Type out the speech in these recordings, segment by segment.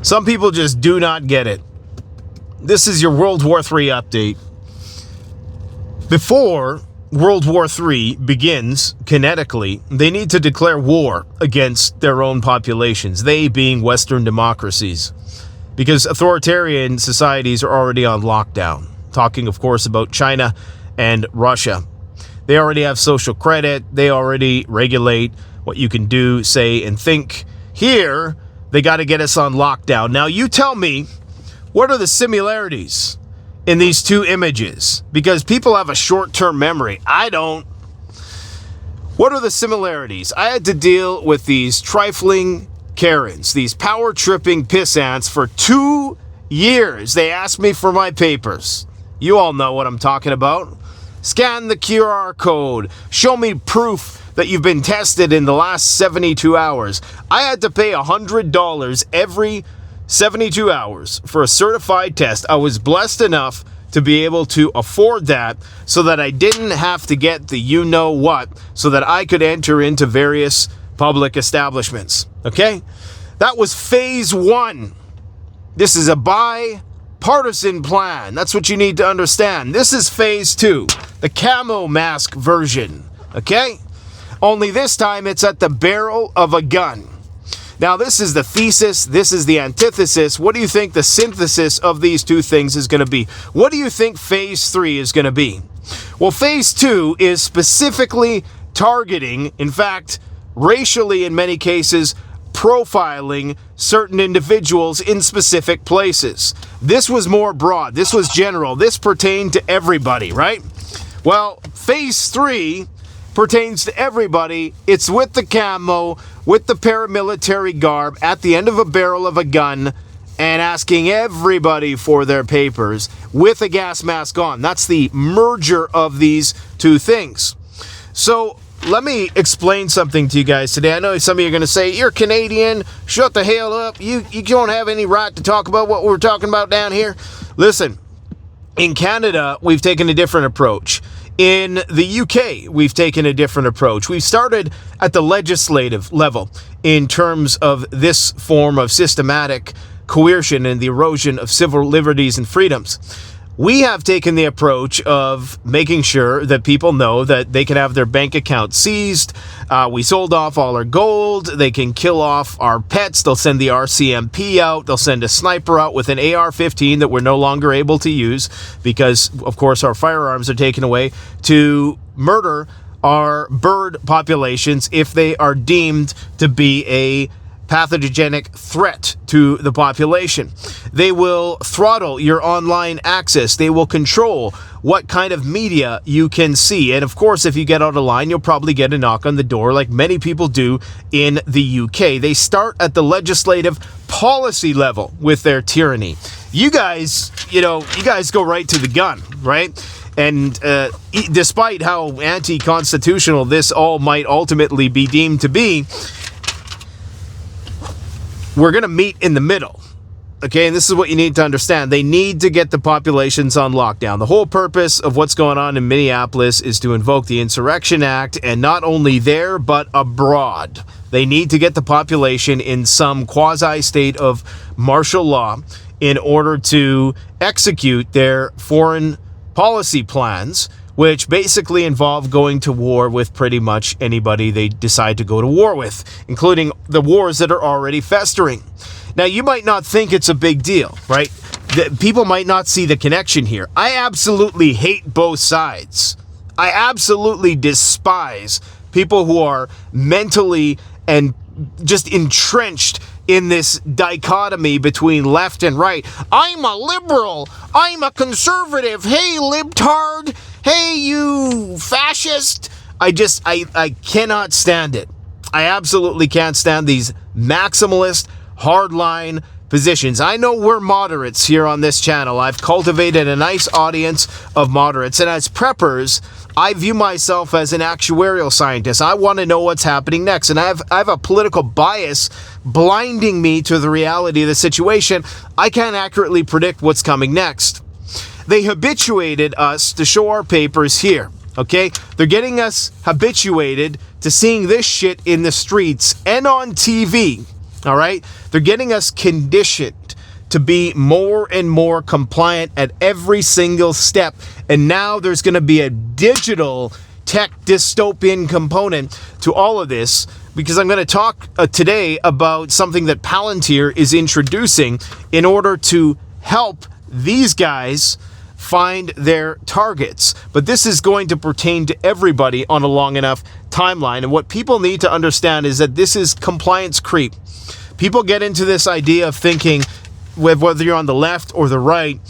Some people just do not get it. This is your World War III update. Before World War III begins kinetically, they need to declare war against their own populations, they being Western democracies, because authoritarian societies are already on lockdown. Talking, of course, about China and Russia. They already have social credit. They already regulate what you can do, say, and think. Here, they got to get us on lockdown. Now, you tell me, what are the similarities in these two images? Because people have a short-term memory. I don't. What are the similarities? I had to deal with these trifling Karens, these power-tripping pissants for 2 years. They asked me for my papers. You all know what I'm talking about. Scan the QR code. Show me proof that you've been tested in the last 72 hours. I had to pay $100 every 72 hours for a certified test. I was blessed enough to be able to afford that so that I didn't have to get the you-know-what so that I could enter into various public establishments. Okay? That was phase 1. This is a bipartisan plan. That's what you need to understand. This is phase 2, the camo mask version. Okay? Only this time it's at the barrel of a gun. Now, this is the thesis. This is the antithesis. What do you think the synthesis of these two things is going to be? What do you think phase 3 is going to be? Well, phase 2 is specifically targeting, in fact, racially in many cases, profiling certain individuals in specific places. This was more broad. This was general. This pertained to everybody, right? Well, phase 3 pertains to everybody. It's with the camo, with the paramilitary garb, at the end of a barrel of a gun, and asking everybody for their papers with a gas mask on. That's the merger of these two things. So let me explain something to you guys today. I know some of you are going to say, you're Canadian, shut the hell up. You don't have any right to talk about what we're talking about down here. Listen, in Canada, we've taken a different approach. In the UK, we've taken a different approach. We've started at the legislative level in terms of this form of systematic coercion and the erosion of civil liberties and freedoms. We have taken the approach of making sure that people know that they can have their bank account seized. We sold off all our gold. They can kill off our pets. They'll send the RCMP out. They'll send a sniper out with an AR-15 that we're no longer able to use because, of course, our firearms are taken away to murder our bird populations if they are deemed to be a pathogenic threat to the population. They will throttle your online access. They will control what kind of media you can see. And of course, if you get out of line, you'll probably get a knock on the door like many people do in the UK. They start at the legislative policy level with their tyranny. You guys go right to the gun, right? And despite how anti-constitutional this all might ultimately be deemed to be, we're going to meet in the middle, okay? And this is what you need to understand. They need to get the populations on lockdown. The whole purpose of what's going on in Minneapolis is to invoke the Insurrection Act, and not only there, but abroad. They need to get the population in some quasi-state of martial law in order to execute their foreign policy plans, which basically involve going to war with pretty much anybody they decide to go to war with, including the wars that are already festering. Now, you might not think it's a big deal, right? People might not see the connection here. I absolutely hate both sides. I absolutely despise people who are mentally and just entrenched in this dichotomy between left and right. I'm a liberal. I'm a conservative. Hey, libtard. Hey, you fascist. I cannot stand it. I absolutely can't stand these maximalist, hardline positions. I know we're moderates here on this channel. I've cultivated a nice audience of moderates. And as preppers, I view myself as an actuarial scientist. I want to know what's happening next. And I have a political bias blinding me to the reality of the situation. I can't accurately predict what's coming next. They habituated us to show our papers here, okay? They're getting us habituated to seeing this shit in the streets and on TV, All right? They're getting us conditioned to be more and more compliant at every single step. And now there's going to be a digital tech dystopian component to all of this, because I'm going to talk today about something that Palantir is introducing in order to help these guys find their targets. But this is going to pertain to everybody on a long enough timeline. And what people need to understand is that this is compliance creep. People get into this idea of thinking, whether you're on the left or the right,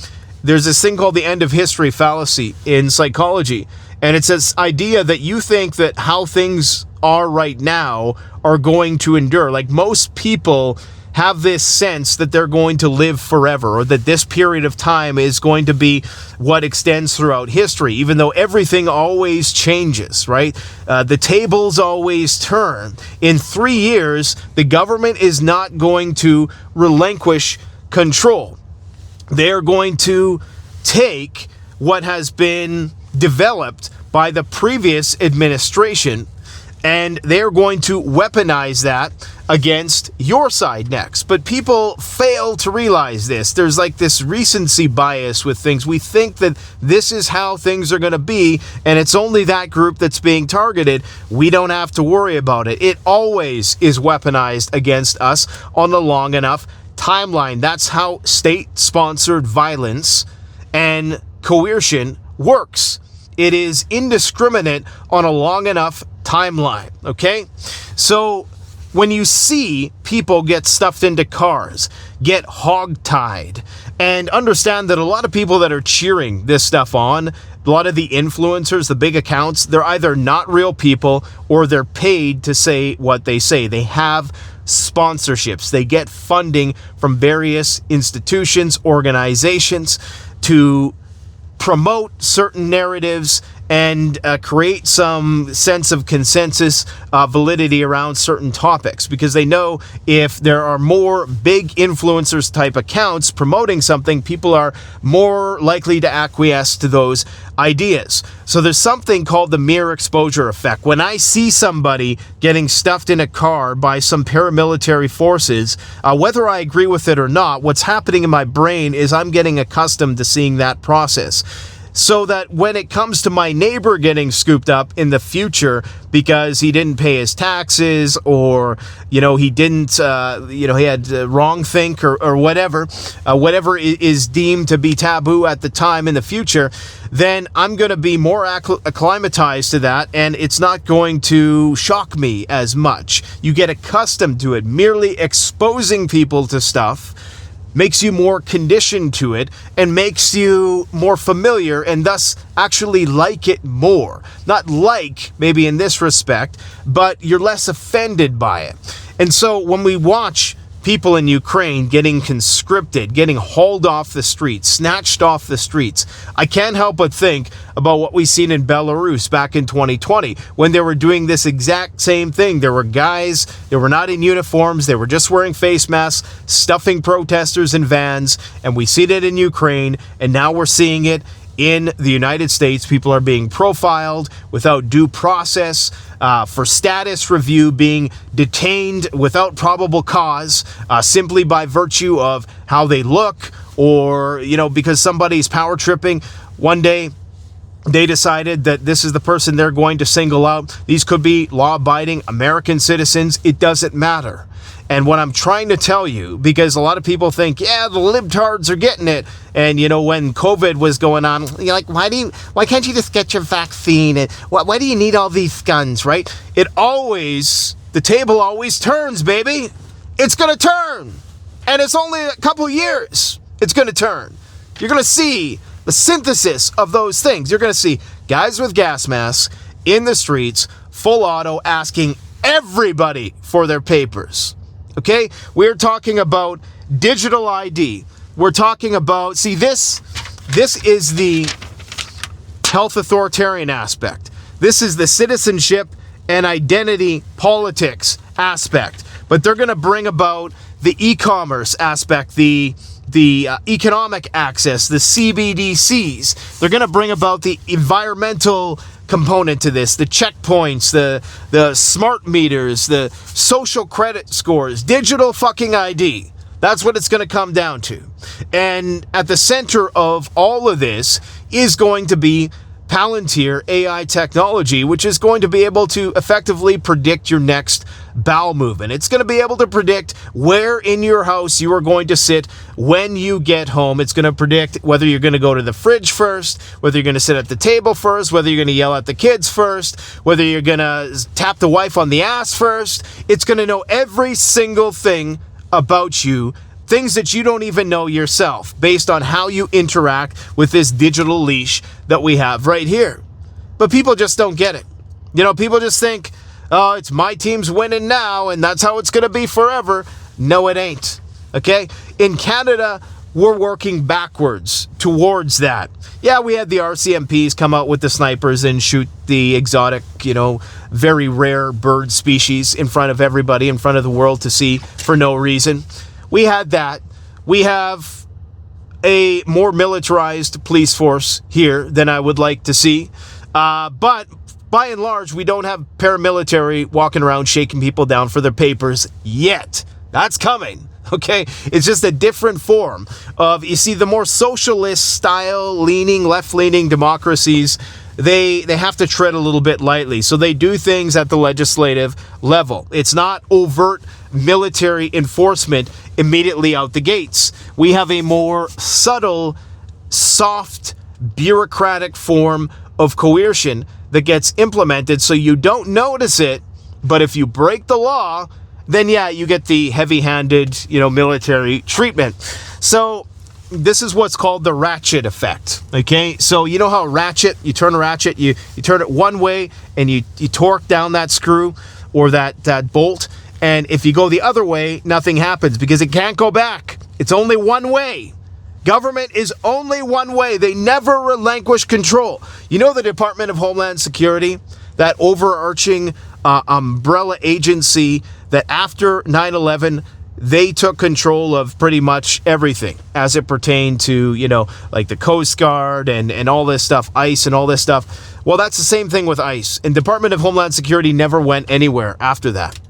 there's this thing called the end of history fallacy in psychology. And it's this idea that you think that how things are right now are going to endure. Like, most people have this sense that they're going to live forever, or that this period of time is going to be what extends throughout history, even though everything always changes, right? The tables always turn. In 3 years, the government is not going to relinquish control. They're going to take what has been developed by the previous administration, and they're going to weaponize that against your side next. But people fail to realize this. There's like this recency bias with things. We think that this is how things are going to be, and it's only that group that's being targeted. We don't have to worry about it. It always is weaponized against us on the long enough timeline. That's how state-sponsored violence and coercion works. It is indiscriminate on a long enough timeline, okay? So when you see people get stuffed into cars, get hogtied, and understand that a lot of people that are cheering this stuff on, a lot of the influencers, the big accounts, they're either not real people or they're paid to say what they say. They have sponsorships. They get funding from various institutions, organizations to promote certain narratives and create some sense of consensus, validity around certain topics, because they know if there are more big influencers type accounts promoting something, people are more likely to acquiesce to those ideas. So there's something called the mere exposure effect. When I see somebody getting stuffed in a car by some paramilitary forces, whether I agree with it or not, what's happening in my brain is I'm getting accustomed to seeing that process. So that when it comes to my neighbor getting scooped up in the future because he didn't pay his taxes, or, he didn't, he had wrong think or whatever, whatever is deemed to be taboo at the time in the future, then I'm going to be more acclimatized to that, and it's not going to shock me as much. You get accustomed to it. Merely exposing people to stuff makes you more conditioned to it and makes you more familiar, and thus actually like it more. Not like, maybe in this respect, but you're less offended by it. And so when we watch people in Ukraine getting conscripted, getting hauled off the streets, snatched off the streets, I can't help but think about what we've seen in Belarus back in 2020, when they were doing this exact same thing. There were guys, they were not in uniforms, they were just wearing face masks, stuffing protesters in vans, and we see it in Ukraine, and now we're seeing it in the United States. People are being profiled without due process, for status review, being detained without probable cause, simply by virtue of how they look, or, because somebody's power tripping. One day, they decided that this is the person they're going to single out. These could be law-abiding American citizens. It doesn't matter. And what I'm trying to tell you, because a lot of people think, yeah, the libtards are getting it. And, when COVID was going on, you're like, why can't you just get your vaccine? And why do you need all these guns, right? The table always turns, baby. It's going to turn. And it's only a couple years. It's going to turn. You're going to see the synthesis of those things. You're going to see guys with gas masks in the streets, full auto, asking everybody for their papers. Okay? We're talking about digital ID. We're talking about, this is the health authoritarian aspect. This is the citizenship and identity politics aspect. But they're going to bring about the e-commerce aspect, the economic access, the CBDCs. They're going to bring about the environmental component to this, the checkpoints, the smart meters, the social credit scores, digital fucking ID. That's what it's going to come down to. And at the center of all of this is going to be Palantir AI technology, which is going to be able to effectively predict your next bowel movement. It's going to be able to predict where in your house you are going to sit when you get home. It's going to predict whether you're going to go to the fridge first, whether you're going to sit at the table first, whether you're going to yell at the kids first, whether you're going to tap the wife on the ass first. It's going to know every single thing about you, things that you don't even know yourself, based on how you interact with this digital leash that we have right here. But people just don't get it. You know, people just think, oh, it's my team's winning now, and that's how it's going to be forever. No, it ain't. Okay? In Canada, we're working backwards towards that. Yeah, we had the RCMPs come out with the snipers and shoot the exotic, very rare bird species in front of everybody, in front of the world to see for no reason. We had that. We have a more militarized police force here than I would like to see. But by and large, we don't have paramilitary walking around shaking people down for their papers yet. That's coming. Okay? It's just a different form of, you see, the more socialist style leaning, left-leaning democracies, they have to tread a little bit lightly. So they do things at the legislative level. It's not overt military enforcement immediately out the gates. We have a more subtle, soft, bureaucratic form of coercion that gets implemented so you don't notice it, but if you break the law, then yeah, you get the heavy-handed, military treatment. So this is what's called the ratchet effect. Okay, so you know how ratchet, you turn a ratchet, you turn it one way and you torque down that screw or that bolt, and if you go the other way, nothing happens because it can't go back. It's only one way. Government is only one way. They never relinquish control. You know the Department of Homeland Security, that overarching umbrella agency that after 9/11, they took control of pretty much everything as it pertained to, like the Coast Guard and all this stuff, ICE and all this stuff. Well, that's the same thing with ICE. And Department of Homeland Security never went anywhere after that.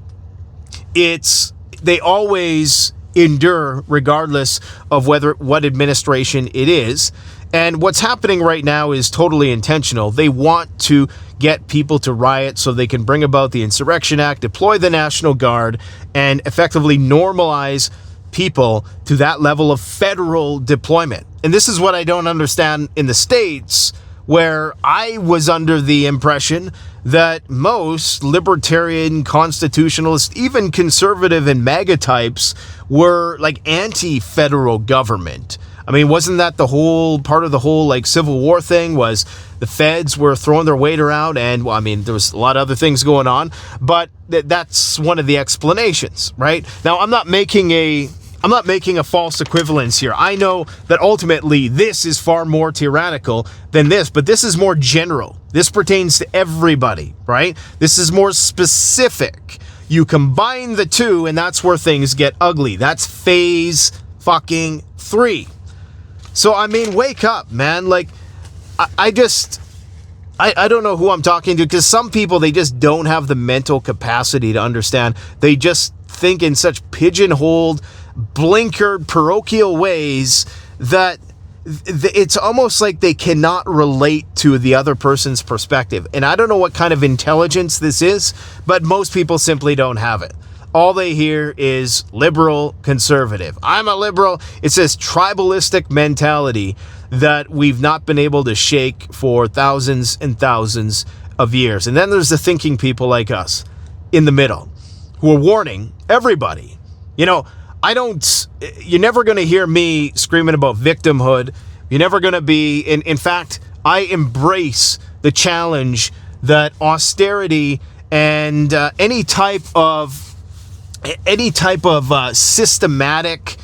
They always endure regardless of what administration it is. And what's happening right now is totally intentional. They want to get people to riot so they can bring about the Insurrection Act, deploy the National Guard, and effectively normalize people to that level of federal deployment. And this is what I don't understand in the States, where I was under the impression that most libertarian constitutionalists, even conservative and MAGA types, were like anti-federal government. I mean, wasn't that the whole part of the whole Civil War thing, was the feds were throwing their weight around, and well, I mean, there was a lot of other things going on, but that's one of the explanations, right? Now, I'm not making a false equivalence here. I know that ultimately this is far more tyrannical than this, but this is more general. This pertains to everybody, right? This is more specific. You combine the two, and that's where things get ugly. That's phase fucking 3. So, I mean, wake up, man. I don't know who I'm talking to, because some people, they just don't have the mental capacity to understand. They just think in such pigeonholed, blinkered, parochial ways that it's almost like they cannot relate to the other person's perspective. And I don't know what kind of intelligence this is, but most people simply don't have it. All they hear is liberal, conservative. I'm a liberal. It's this tribalistic mentality that we've not been able to shake for thousands and thousands of years. And then there's the thinking people like us in the middle who are warning everybody. You're never going to hear me screaming about victimhood. You're never going to be, in fact, I embrace the challenge that austerity and any type of systematic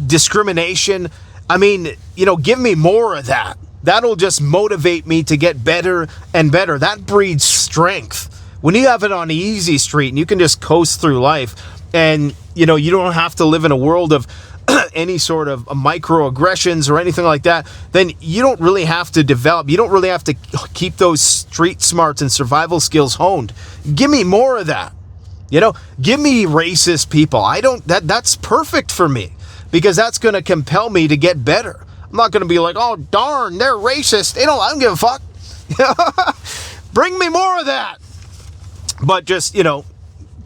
discrimination, I mean, give me more of that. That'll just motivate me to get better and better. That breeds strength. When you have it on easy street and you can just coast through life, and you don't have to live in a world of any sort of microaggressions or anything like that, then you don't really have to develop, you don't really have to keep those street smarts and survival skills honed. Give me more of that. Give me racist people. That's perfect for me, because that's going to compel me to get better. I'm not going to be like, oh, darn, they're racist. I don't give a fuck. Bring me more of that. But just,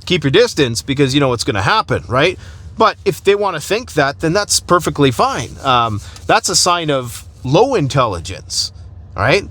keep your distance, because you know what's going to happen, right? But if they want to think that, then that's perfectly fine. That's a sign of low intelligence, all right?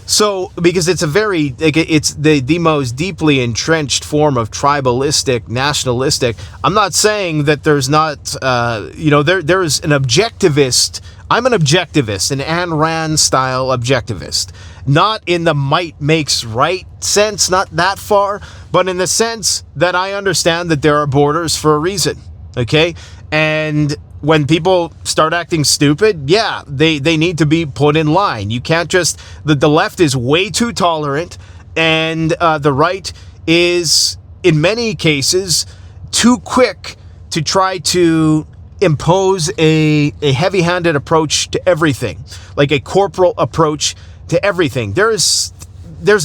So, because it's it's the most deeply entrenched form of tribalistic, nationalistic. I'm not saying that there's not, there's an objectivist. I'm an objectivist, an Ayn Rand style objectivist. Not in the might makes right sense, not that far, but in the sense that I understand that there are borders for a reason, okay? And when people start acting stupid, yeah, they need to be put in line. You can't just, the left is way too tolerant, and the right is, in many cases, too quick to try to impose a heavy-handed approach to everything, like a corporal approach to everything. There's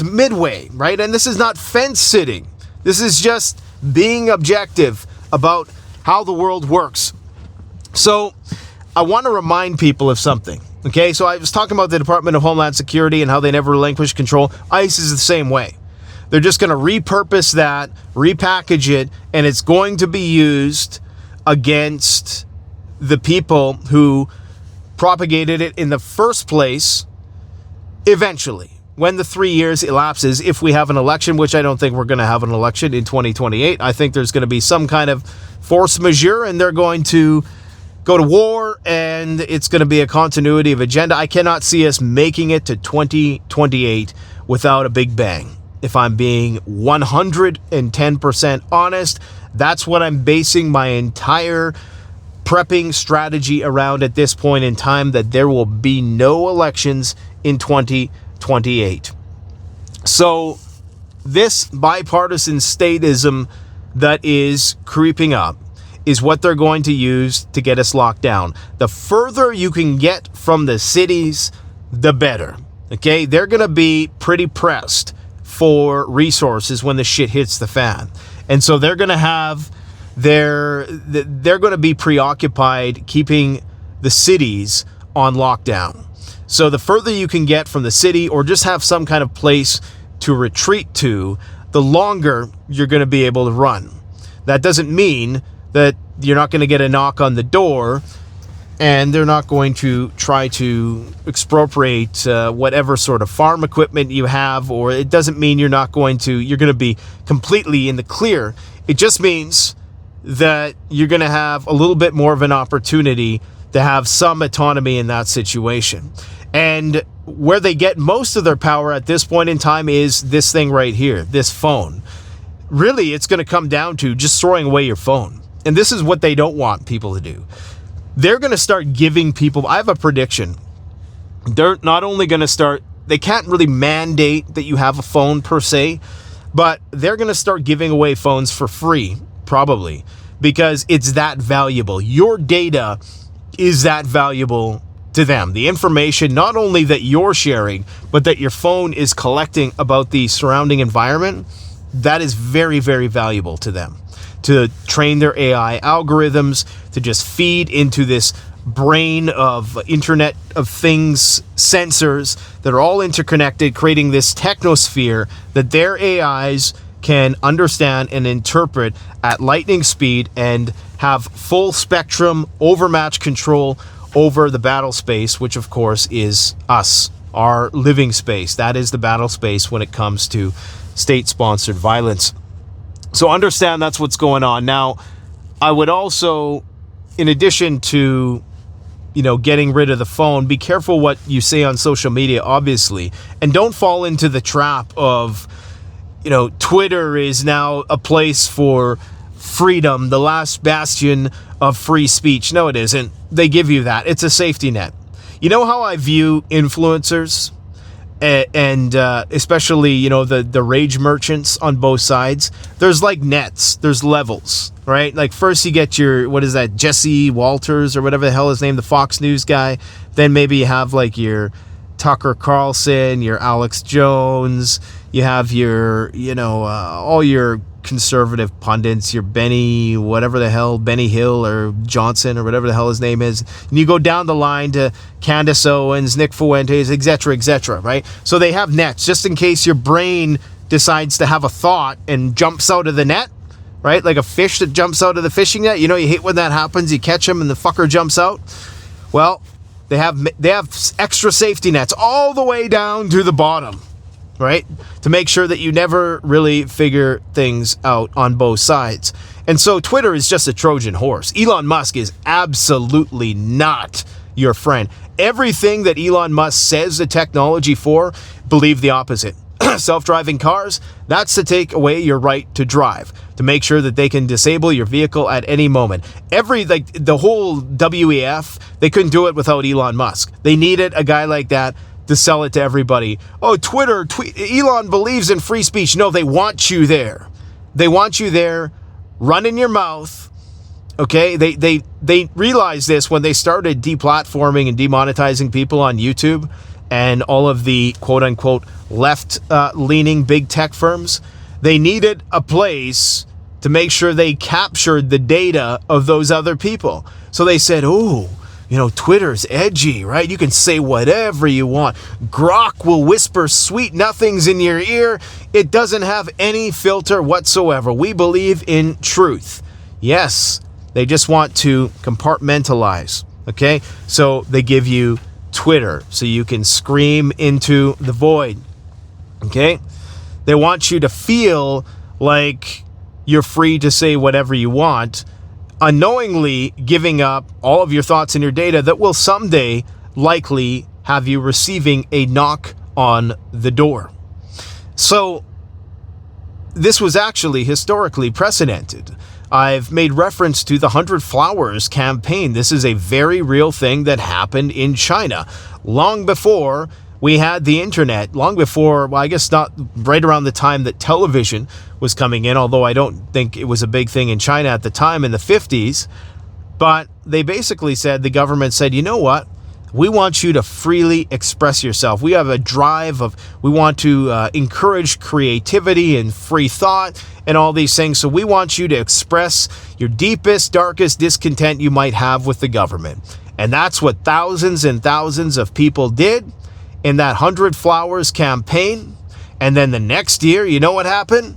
midway, right? And this is not fence sitting. This is just being objective about how the world works. So I want to remind people of something, okay? So I was talking about the Department of Homeland Security and how they never relinquish control. ICE is the same way. They're just going to repurpose that, repackage it, and it's going to be used against the people who propagated it in the first place eventually. When the 3 years elapses, if we have an election, which I don't think we're going to have an election in 2028, I think there's going to be some kind of force majeure, and they're going to go to war, and it's going to be a continuity of agenda. I cannot see us making it to 2028 without a big bang. If I'm being 110% honest, that's what I'm basing my entire prepping strategy around at this point in time, that there will be no elections in 2028. So this bipartisan statism that is creeping up is what they're going to use to get us locked down. The further you can get from the cities, the better. Okay? They're going to be pretty pressed for resources when the shit hits the fan. And so they're going to have they're going to be preoccupied keeping the cities on lockdown. So the further you can get from the city, or just have some kind of place to retreat to, the longer you're going to be able to run. That doesn't mean that you're not going to get a knock on the door, and they're not going to try to expropriate whatever sort of farm equipment you have, or it doesn't mean you're going to be completely in the clear. It just means that you're going to have a little bit more of an opportunity to have some autonomy in that situation. And where they get most of their power at this point in time is this thing right here, this phone. Really, it's going to come down to just throwing away your phone. And this is what they don't want people to do. They're going to start giving people, I have a prediction. They're not only going to start, they can't really mandate that you have a phone per se, but they're going to start giving away phones for free, probably, because it's that valuable. Your data is that valuable to them. The information, not only that you're sharing, but that your phone is collecting about the surrounding environment, that is very, very valuable to them. To train their AI algorithms, to just feed into this brain of Internet of Things sensors that are all interconnected, creating this technosphere that their AIs can understand and interpret at lightning speed and have full spectrum overmatch control over the battle space, which of course is us, our living space. That is the battle space when it comes to state-sponsored violence. So understand that's what's going on. Now, I would also, in addition to, getting rid of the phone, be careful what you say on social media, obviously, and don't fall into the trap of, Twitter is now a place for freedom, the last bastion of free speech. No, it isn't. They give you that. It's a safety net. You know how I view influencers? and especially, you know, the rage merchants on both sides. There's like nets, there's levels, right? Like first you get your, what is that, Jesse Walters or whatever the hell his name, the Fox News guy. Then maybe you have like your Tucker Carlson, your Alex Jones, you have your, you know, all your conservative pundits, your Benny Hill or Johnson or whatever the hell his name is. And you go down the line to Candace Owens, Nick Fuentes, etc., right? So they have nets just in case your brain decides to have a thought and jumps out of the net, right? Like a fish that jumps out of the fishing net. You know, you hate when that happens. You catch him and the fucker jumps out. Well, they have extra safety nets all the way down to the bottom, right? To make sure that you never really figure things out on both sides. And so Twitter is just a Trojan horse. Elon Musk is absolutely not your friend. Everything that Elon Musk says the technology for, believe the opposite. Self-driving cars, that's to take away your right to drive, to make sure that they can disable your vehicle at any moment. The whole WEF, they couldn't do it without Elon Musk. They needed a guy like that to sell it to everybody. Oh, Elon believes in free speech. No, they want you there. They want you there running your mouth. Okay, they realized this when they started deplatforming and demonetizing people on YouTube and all of the quote-unquote left-leaning big tech firms. They needed a place to make sure they captured the data of those other people. So they said, oh, you know, Twitter's edgy, right? You can say whatever you want. Grok will whisper sweet nothings in your ear. It doesn't have any filter whatsoever. We believe in truth. Yes, they just want to compartmentalize, okay? So they give you Twitter so you can scream into the void, okay? They want you to feel like you're free to say whatever you want, unknowingly giving up all of your thoughts and your data that will someday likely have you receiving a knock on the door. So this was actually historically precedented. I've made reference to the 100 Flowers campaign. This is a very real thing that happened in China long before we had the internet, long before, well, I guess not right around the time that television was coming in, although I don't think it was a big thing in China at the time in the 50s. But they basically said, the government said, you know what? We want you to freely express yourself. We have a drive we want to encourage creativity and free thought and all these things. So we want you to express your deepest, darkest discontent you might have with the government. And that's what thousands and thousands of people did in that 100 Flowers campaign. And then the next year, you know what happened?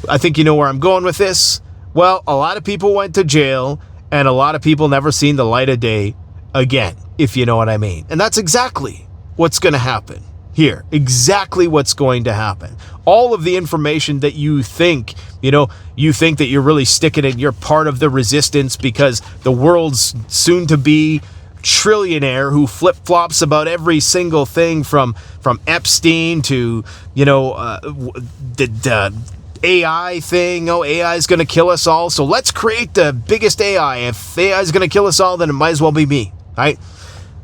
I think you know where I'm going with this. Well, a lot of people went to jail and a lot of people never seen the light of day again, if you know what I mean. And that's exactly what's going to happen here. Exactly what's going to happen. All of the information that you think that you're really sticking in, you're part of the resistance because the world's soon to be trillionaire who flip-flops about every single thing from Epstein to, the AI thing. Oh, AI is going to kill us all. So let's create the biggest AI. If AI is going to kill us all, then it might as well be me, right?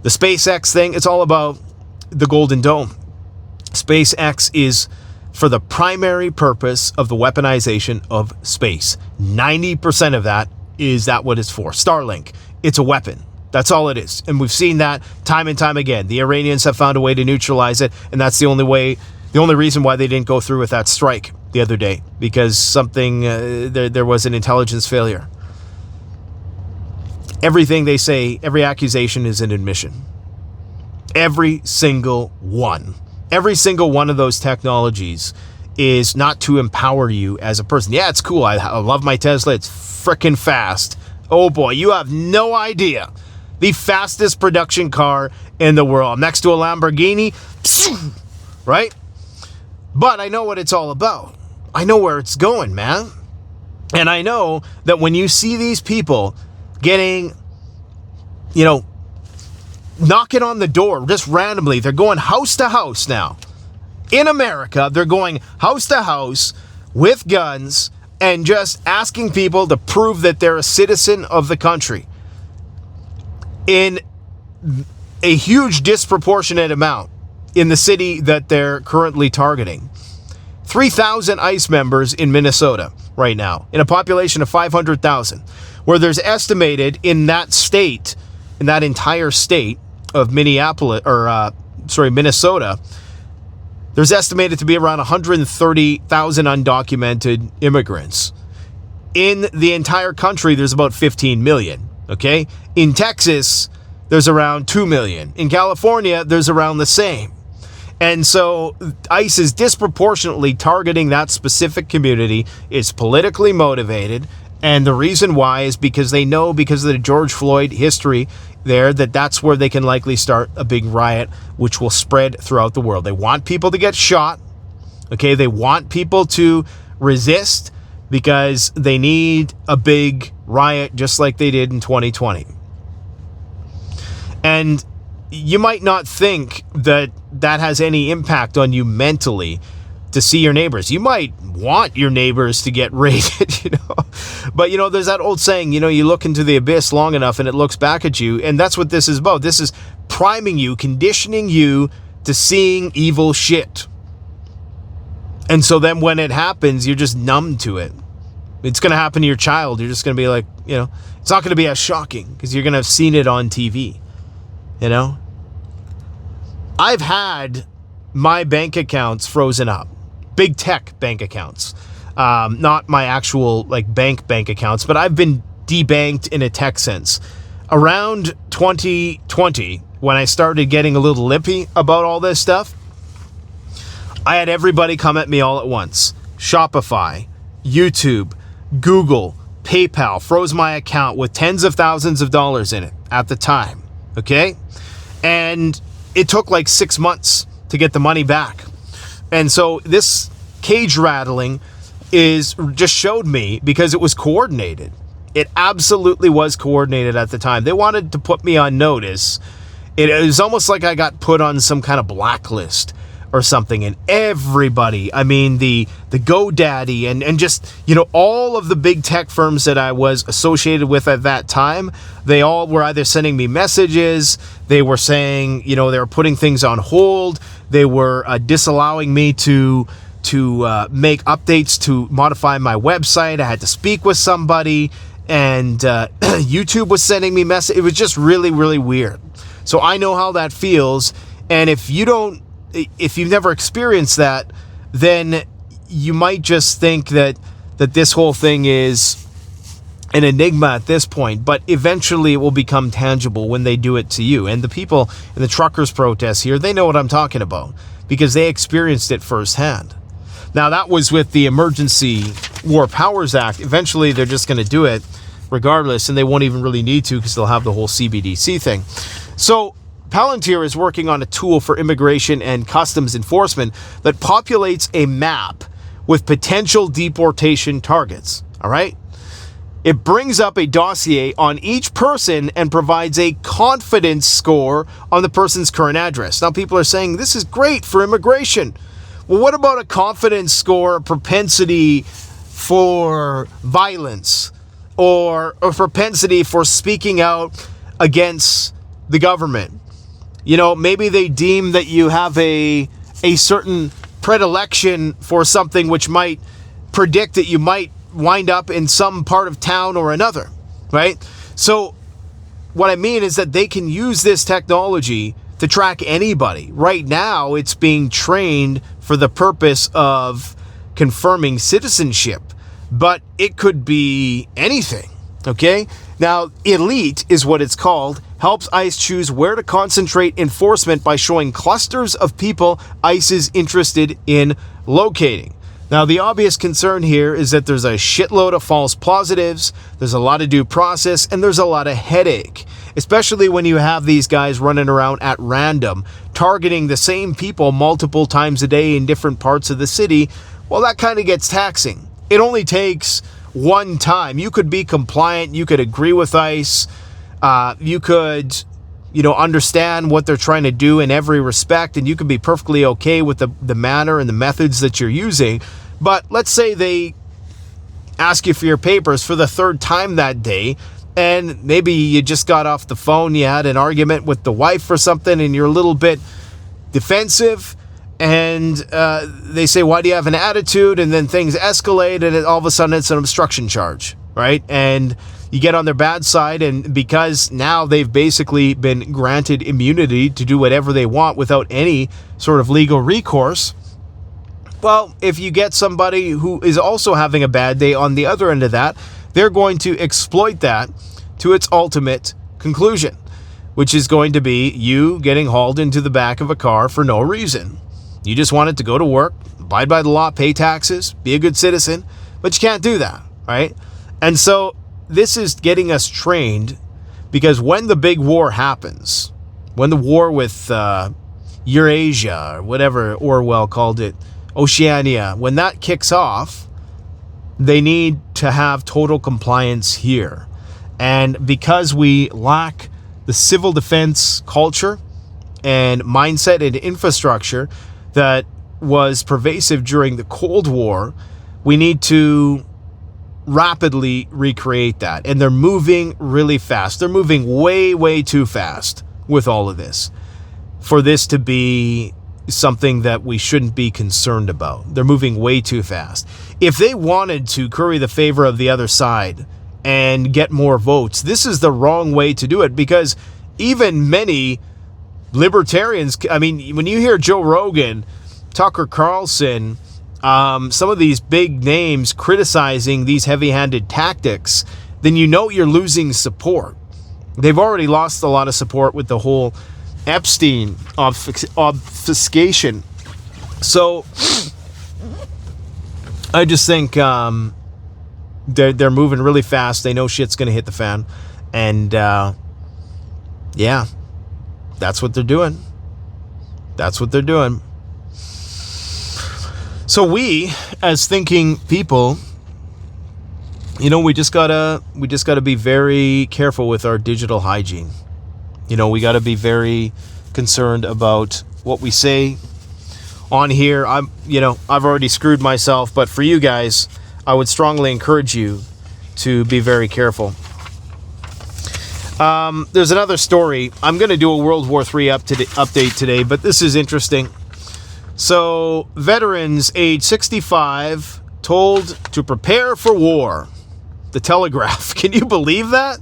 The SpaceX thing, it's all about the Golden Dome. SpaceX is for the primary purpose of the weaponization of space. 90% of that is what it's for. Starlink, it's a weapon. That's all it is. And we've seen that time and time again. The Iranians have found a way to neutralize it, and that's the only reason why they didn't go through with that strike the other day, because there was an intelligence failure. Everything they say, every accusation is an admission. Every single one. Every single one of those technologies is not to empower you as a person. Yeah, it's cool. I love my Tesla. It's freaking fast. Oh boy, you have no idea. The fastest production car in the world. Next to a Lamborghini, right? But I know what it's all about. I know where it's going, man. And I know that when you see these people getting, knocking on the door just randomly, they're going house to house now. In America, they're going house to house with guns and just asking people to prove that they're a citizen of the country. In a huge disproportionate amount in the city that they're currently targeting. 3,000 ICE members in Minnesota right now, in a population of 500,000, where there's estimated in that state, in that entire state of Minneapolis, Minnesota, there's estimated to be around 130,000 undocumented immigrants. In the entire country, there's about 15 million, okay? In Texas, there's around 2 million. In California, there's around the same. And so ICE is disproportionately targeting that specific community. It's politically motivated. And the reason why is because they know, because of the George Floyd history there, that's where they can likely start a big riot, which will spread throughout the world. They want people to get shot. Okay, they want people to resist because they need a big riot just like they did in 2020. And you might not think that has any impact on you mentally to see your neighbors. You might want your neighbors to get raided, But, there's that old saying, you look into the abyss long enough and it looks back at you. And that's what this is about. This is priming you, conditioning you to seeing evil shit. And so then when it happens, you're just numb to it. It's going to happen to your child. You're just going to be like, it's not going to be as shocking because you're going to have seen it on TV. I've had my bank accounts frozen up. Big tech bank accounts. Not my actual bank accounts, but I've been debanked in a tech sense. Around 2020, when I started getting a little lippy about all this stuff, I had everybody come at me all at once. Shopify, YouTube, Google, PayPal froze my account with tens of thousands of dollars in it at the time. Okay? And it took 6 months to get the money back. And so this cage rattling just showed me, because it was coordinated. It absolutely was coordinated at the time. They wanted to put me on notice. It was almost like I got put on some kind of blacklist or something. And everybody, the GoDaddy and just, all of the big tech firms that I was associated with at that time, they all were either sending me messages, they were saying, they were putting things on hold, they were disallowing me to make updates to modify my website. I had to speak with somebody, and YouTube was sending me messages. It was just really, really weird. So I know how that feels. And if you've never experienced that, then you might just think that this whole thing is an enigma at this point, but eventually it will become tangible when they do it to you. And the people in the truckers' protests here, they know what I'm talking about because they experienced it firsthand. Now, that was with the Emergency War Powers Act. Eventually, they're just going to do it regardless, and they won't even really need to because they'll have the whole CBDC thing. So Palantir is working on a tool for immigration and customs enforcement that populates a map with potential deportation targets. All right? It brings up a dossier on each person and provides a confidence score on the person's current address. Now, people are saying this is great for immigration. Well, what about a confidence score, a propensity for violence, or a propensity for speaking out against the government? Maybe they deem that you have a certain predilection for something which might predict that you might wind up in some part of town or another, right? So what I mean is that they can use this technology to track anybody. Right now, it's being trained for the purpose of confirming citizenship, but it could be anything, okay? Now, Elite is what it's called, helps ICE choose where to concentrate enforcement by showing clusters of people ICE is interested in locating. Now, the obvious concern here is that there's a shitload of false positives, there's a lot of due process, and there's a lot of headache, especially when you have these guys running around at random, targeting the same people multiple times a day in different parts of the city. Well, that kind of gets taxing. It only takes one time. You could be compliant, you could agree with ICE, you could understand what they're trying to do in every respect, and you can be perfectly okay with the manner and the methods that you're using. But let's say they ask you for your papers for the third time that day, and maybe you just got off the phone, you had an argument with the wife or something, and you're a little bit defensive, and they say, why do you have an attitude? And then things escalate, and all of a sudden it's an obstruction charge, right? And you get on their bad side, and because now they've basically been granted immunity to do whatever they want without any sort of legal recourse, well, if you get somebody who is also having a bad day on the other end of that, they're going to exploit that to its ultimate conclusion, which is going to be you getting hauled into the back of a car for no reason. You just wanted to go to work, abide by the law, pay taxes, be a good citizen, but you can't do that, right? And so this is getting us trained, because when the big war happens, when the war with Eurasia, or whatever Orwell called it, Oceania, when that kicks off, they need to have total compliance here. And because we lack the civil defense culture and mindset and infrastructure that was pervasive during the Cold War, we need to rapidly recreate that. And they're moving really fast. They're moving way, way too fast with all of this for this to be something that we shouldn't be concerned about. They're moving way too fast. If they wanted to curry the favor of the other side and get more votes, this is the wrong way to do it, because even many libertarians, I mean, when you hear Joe Rogan, Tucker Carlson, some of these big names criticizing these heavy-handed tactics, then you know you're losing support. They've already lost a lot of support with the whole Epstein obfuscation. So I just think they're moving really fast. They know shit's going to hit the fan. And yeah, that's what they're doing. That's what they're doing. So we, as thinking people, you know, we just gotta be very careful with our digital hygiene. You know, we gotta be very concerned about what we say on here. I've already screwed myself, but for you guys, I would strongly encourage you to be very careful. There's another story. I'm gonna do a World War III update today, but this is interesting. So, veterans age 65 told to prepare for war. The Telegraph. Can you believe that?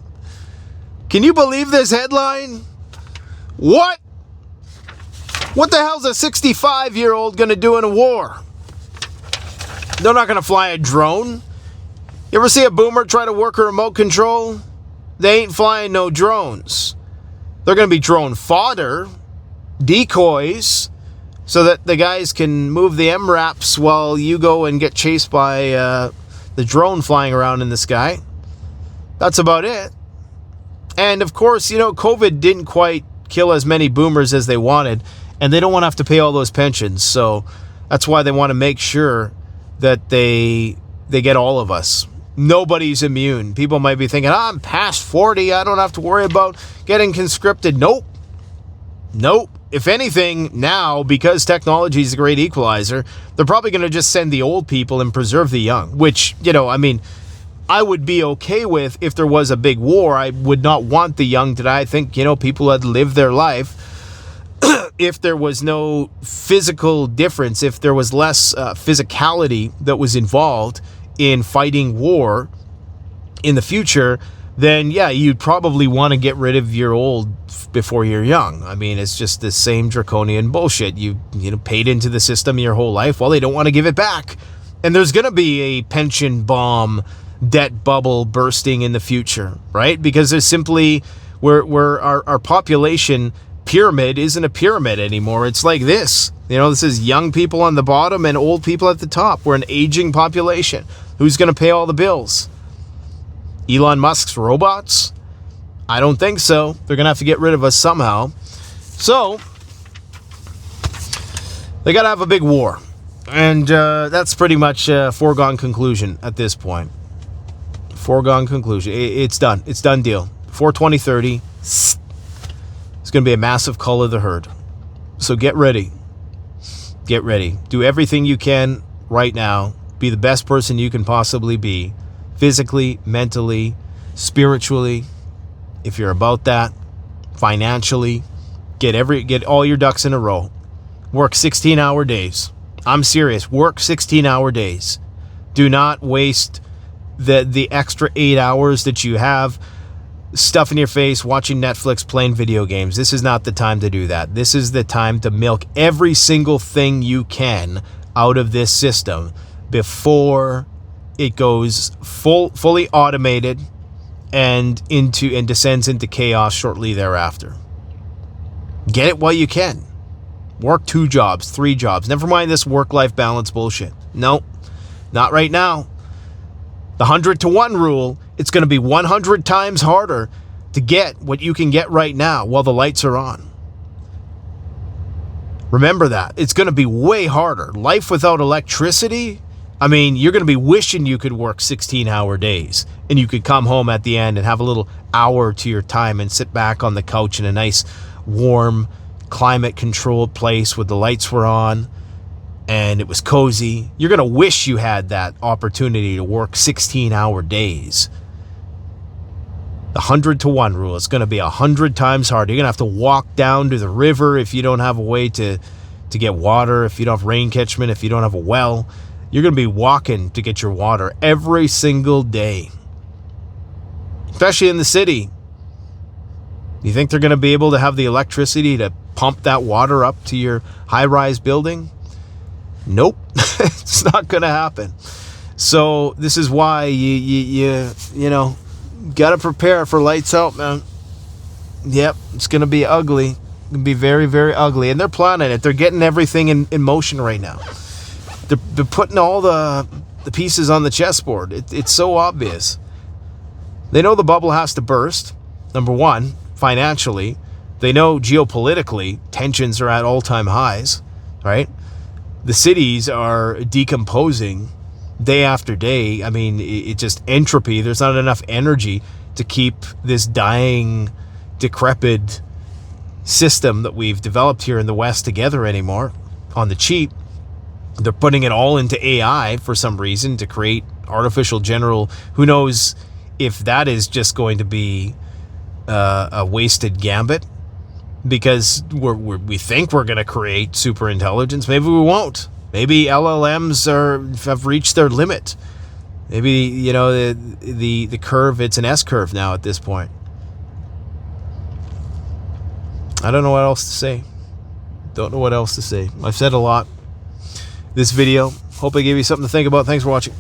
Can you believe this headline? What? What the hell's a 65-year-old going to do in a war? They're not going to fly a drone. You ever see a boomer try to work a remote control? They ain't flying no drones. They're going to be drone fodder, decoys, so that the guys can move the MRAPs while you go and get chased by the drone flying around in the sky. That's about it. And of course, you know, COVID didn't quite kill as many boomers as they wanted, and they don't want to have to pay all those pensions. So that's why they want to make sure that they get all of us. Nobody's immune. People might be thinking, I'm past 40. I don't have to worry about getting conscripted. Nope. If anything, now, because technology is a great equalizer, they're probably going to just send the old people and preserve the young, which, you know, I mean, I would be okay with if there was a big war. I would not want the young to die. I think, you know, people had lived their life. If there was no physical difference, if there was less physicality that was involved in fighting war in the future, then yeah, you'd probably want to get rid of your old before you're young. I mean, it's just the same draconian bullshit. You paid into the system your whole life. Well, they don't want to give it back. And there's going to be a pension bomb, debt bubble bursting in the future, right? Because there's simply, where our population pyramid isn't a pyramid anymore. It's like this. You know, this is young people on the bottom and old people at the top. We're an aging population. Who's going to pay all the bills? Elon Musk's robots? I don't think so. They're going to have to get rid of us somehow. So, they got to have a big war. And that's pretty much a foregone conclusion at this point. Foregone conclusion. It's done. It's done deal. Before 2030, it's going to be a massive cull of the herd. So get ready. Get ready. Do everything you can right now. Be the best person you can possibly be. Physically, mentally, spiritually, if you're about that, financially, get all your ducks in a row. Work 16-hour days. I'm serious. Work 16-hour days. Do not waste the extra 8 hours that you have stuff in your face, watching Netflix, playing video games. This is not the time to do that. This is the time to milk every single thing you can out of this system before it goes fully automated and descends into chaos shortly thereafter. Get it while you can. Work 2 jobs, 3 jobs. Never mind this work-life balance bullshit. No, not right now. The 100-to-1 rule, it's going to be 100 times harder to get what you can get right now while the lights are on. Remember that. It's going to be way harder. Life without electricity, I mean, you're going to be wishing you could work 16-hour days and you could come home at the end and have a little hour to your time and sit back on the couch in a nice, warm, climate-controlled place where the lights were on and it was cozy. You're going to wish you had that opportunity to work 16-hour days. The 100-to-1 rule is going to be 100 times harder. You're going to have to walk down to the river if you don't have a way to get water, if you don't have rain catchment, if you don't have a well. You're going to be walking to get your water every single day, especially in the city. You think they're going to be able to have the electricity to pump that water up to your high-rise building? Nope. It's not going to happen. So this is why you know, got to prepare for lights out, man. Yep, it's going to be ugly. It's going to be very, very ugly. And they're planning it. They're getting everything in motion right now. They're putting all the pieces on the chessboard. It's so obvious. They know the bubble has to burst. Number one, financially. They know geopolitically tensions are at all-time highs, right? The cities are decomposing day after day. I mean, it's just entropy. There's not enough energy to keep this dying, decrepit system that we've developed here in the West together anymore on the cheap. They're putting it all into AI for some reason to create artificial general. Who knows if that is just going to be a wasted gambit? Because we think we're going to create super intelligence. Maybe we won't. Maybe LLMs have reached their limit. Maybe, you know, the curve, it's an S curve now at this point. I don't know what else to say. Don't know what else to say. I've said a lot. This video, hope I gave you something to think about. Thanks for watching.